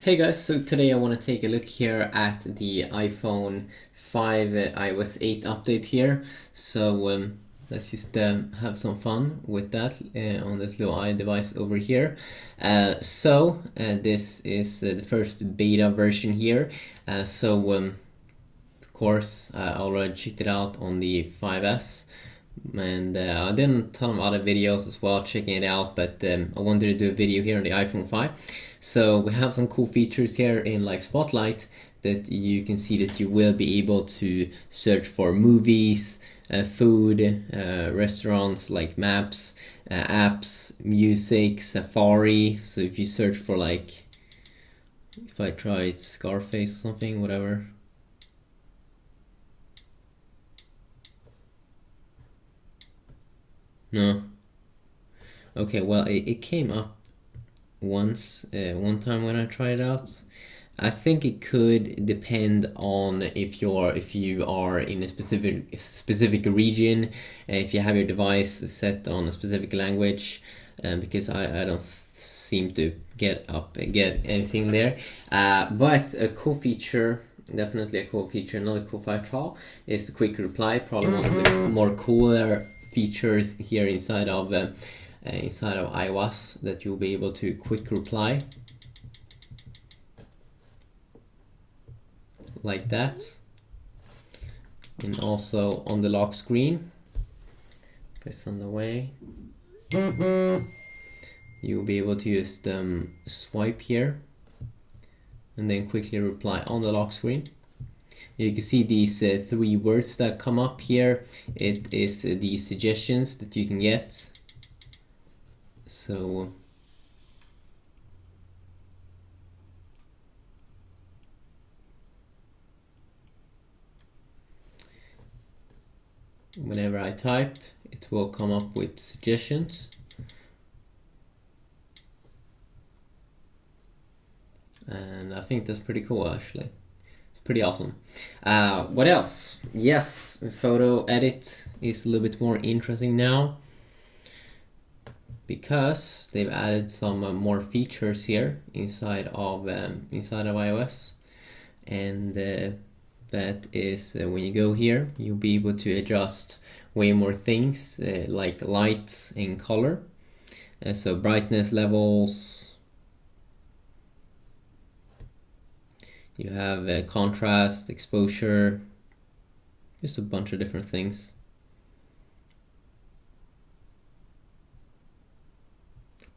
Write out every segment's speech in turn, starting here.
Hey guys, so today I want to take a look here at the iPhone 5 iOS 8 update here. So let's just have some fun with that on this little iDevice over here. This is the first beta version here. Of course, I already checked it out on the 5S. And I did a ton of other videos as well checking it out, but I wanted to do a video here on the iPhone 5. So we have some cool features here in like Spotlight that you can see that you will be able to search for movies, food, restaurants, like maps, apps, music, Safari. So if you search for like, if I try Scarface or something, whatever. No. Okay, well, it came up once, one time when I tried it out. I think it could depend on if you are in a specific region, if you have your device set on a specific language, because I don't seem to get anything there. But a cool feature. Definitely a cool feature, not a cool feature, is the quick reply. Probably one of the more cooler features here inside of iOS, that you'll be able to quick reply like that, and also on the lock screen, press on the way, you'll be able to just swipe here and then quickly reply on the lock screen. You can see these three words that come up here. It is the suggestions that you can get. So whenever I type, it will come up with suggestions. And I think that's pretty cool, actually. It's pretty awesome. What else? Yes, photo edit is a little bit more interesting now, because they've added some more features here inside of iOS, and that is when you go here, you'll be able to adjust way more things like light and color, so brightness levels. You have contrast, exposure, just a bunch of different things.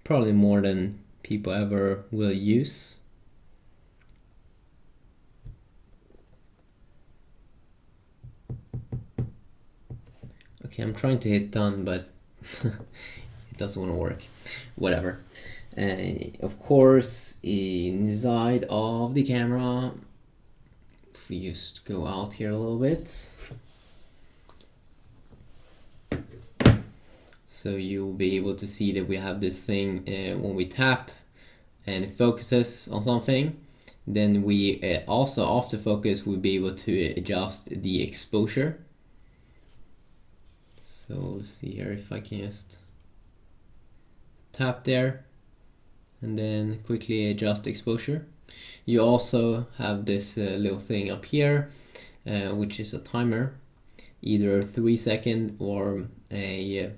Probably more than people ever will use. Okay, I'm trying to hit done, but it doesn't want to work. Whatever. Of course, inside of the camera, if we just go out here a little bit, so you'll be able to see that we have this thing when we tap and it focuses on something, then we also after focus we'll be able to adjust the exposure. So let's see here if I can just tap there and then quickly adjust exposure. You also have this little thing up here, which is a timer, either a 3-second or a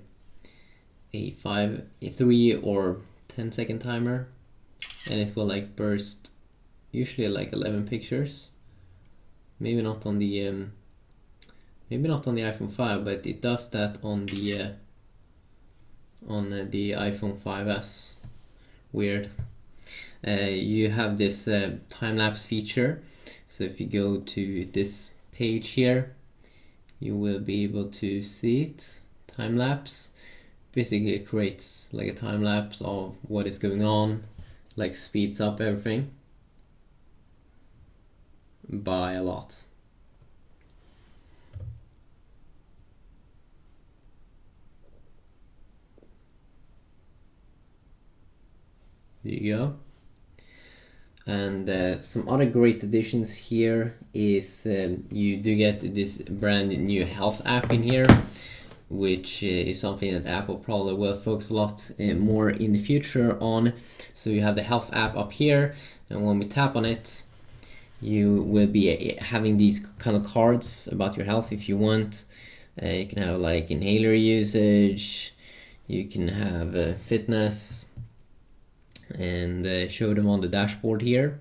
3 or 10-second timer, and it will like burst usually like 11 pictures. Maybe not on the iPhone 5, but it does that on the iPhone 5S. Weird. You have this time-lapse feature, so if you go to this page here, you will be able to see it. Time-lapse basically it creates like a time-lapse of what is going on, like speeds up everything by a lot. There you go. And some other great additions here is you do get this brand new health app in here, which is something that Apple probably will focus a lot more in the future on. So you have the health app up here, and when we tap on it, you will be having these kind of cards about your health if you want. You can have like inhaler usage, you can have fitness, and show them on the dashboard here.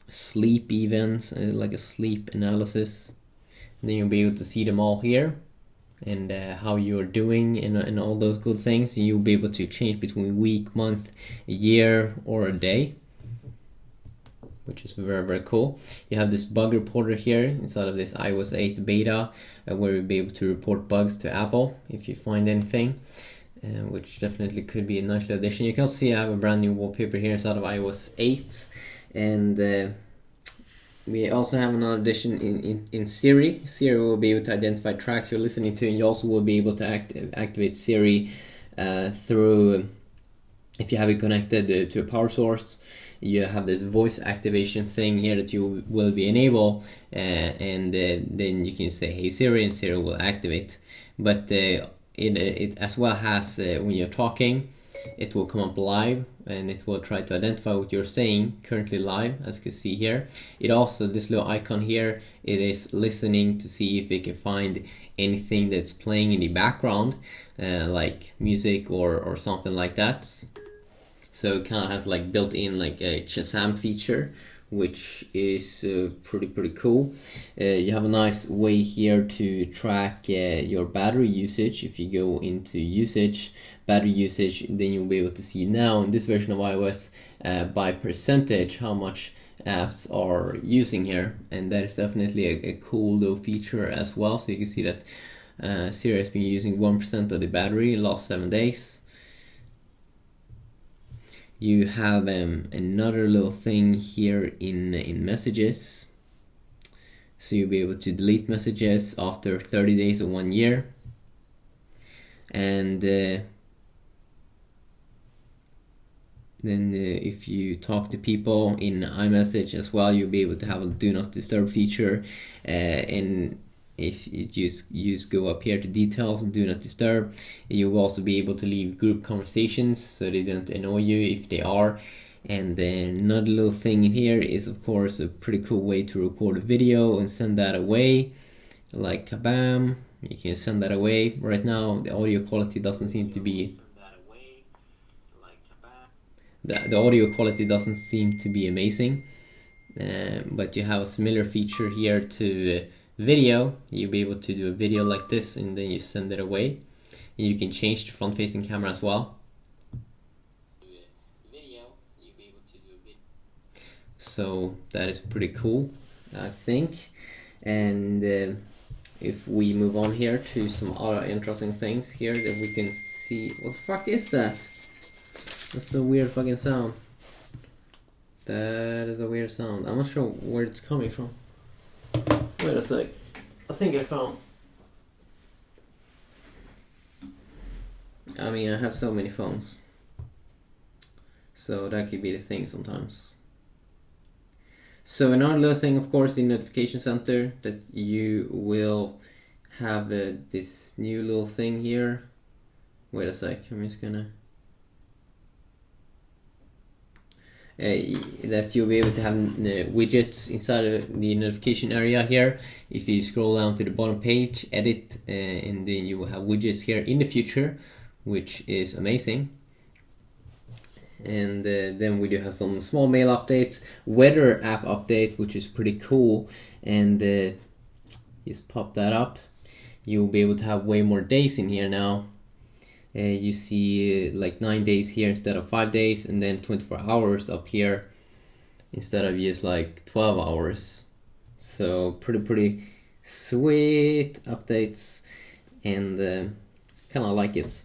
Sleep events, like a sleep analysis. And then you'll be able to see them all here, and how you're doing and all those good things. You'll be able to change between week, month, a year, or a day, which is very, very cool. You have this bug reporter here inside of this iOS 8 beta, where you'll be able to report bugs to Apple if you find anything, which definitely could be a nice addition. You can see I have a brand new wallpaper here inside of iOS 8, and we also have another addition in Siri. Siri will be able to identify tracks you're listening to, and you also will be able to activate Siri through, if you have it connected to a power source. You have this voice activation thing here that you will be enable, and then you can say, "Hey Siri," and Siri will activate. But it as well has, when you're talking, it will come up live, and it will try to identify what you're saying currently live, as you can see here. It also, this little icon here, it is listening to see if it can find anything that's playing in the background, like music or something like that. So it kind of has like built in like a Shazam feature, which is pretty cool. You have a nice way here to track your battery usage. If you go into usage, battery usage, then you'll be able to see now in this version of iOS by percentage how much apps are using here, and that is definitely a cool little feature as well. So you can see that Siri has been using 1% of the battery the last 7 days. You have another little thing here in messages, so you'll be able to delete messages after 30 days or 1 year. And then if you talk to people in iMessage as well, you'll be able to have a do not disturb feature, and if you just go up here to details and do not disturb, you will also be able to leave group conversations so they don't annoy you if they are. And then another little thing in here is, of course, a pretty cool way to record a video and send that away, like kabam. You can send that away. Right now the audio quality doesn't seem to be the audio quality doesn't seem to be amazing, but you have a similar feature here to video. You'll be able to do a video like this, and then you send it away. And you can change the front-facing camera as well. So that is pretty cool, I think. And if we move on here to some other interesting things here that we can see. What the fuck is that? That's a weird fucking sound. That is a weird sound. I'm not sure where it's coming from. Wait a sec. I think I found... I mean, I have so many phones, so that could be the thing sometimes. So another little thing, of course, in Notification Center, that you will have this new little thing here. Wait a sec, I'm just gonna... that you'll be able to have widgets inside of the notification area here. If you scroll down to the bottom page, edit, and then you will have widgets here in the future, which is amazing. And then we do have some small mail updates, weather app update, which is pretty cool. And just pop that up. You'll be able to have way more days in here now. You see like 9 days here instead of 5 days, and then 24 hours up here instead of just like 12 hours. So pretty sweet updates, and kind of like it.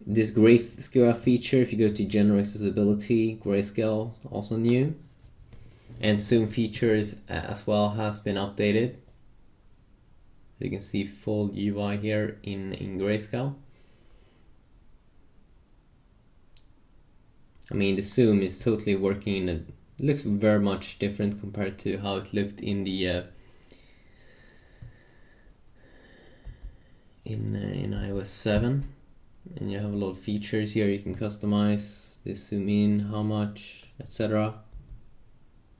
This Grayscale feature, if you go to general accessibility, Grayscale also new, and zoom features as well has been updated. You can see full UI here in Grayscale. I mean, the zoom is totally working. It looks very much different compared to how it looked in the in iOS 7. And you have a lot of features here you can customize. Just zoom in, how much, etc.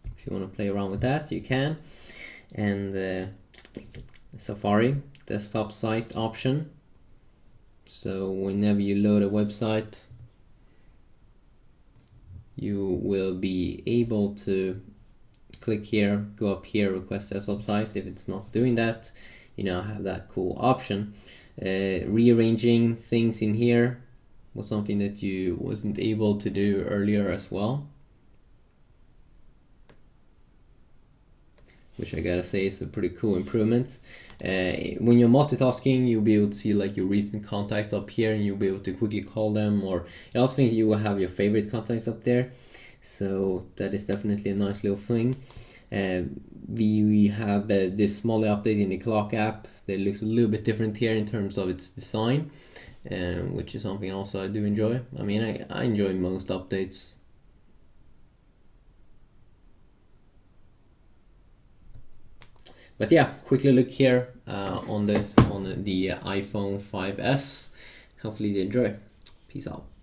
If you want to play around with that, you can. And Safari desktop site option. So whenever you load a website, you will be able to click here, go up here, request desktop site. If it's not doing that, you now have that cool option. Rearranging things in here was something that you wasn't able to do earlier as well, which I gotta say is a pretty cool improvement. When you're multitasking, you'll be able to see like your recent contacts up here, and you'll be able to quickly call them, or I also think you will have your favorite contacts up there. So that is definitely a nice little thing. We have this small update in the clock app that looks a little bit different here in terms of its design, which is something also I do enjoy. I mean, I enjoy most updates. But yeah, quickly look here on the iPhone 5S. Hopefully you enjoy. Peace out.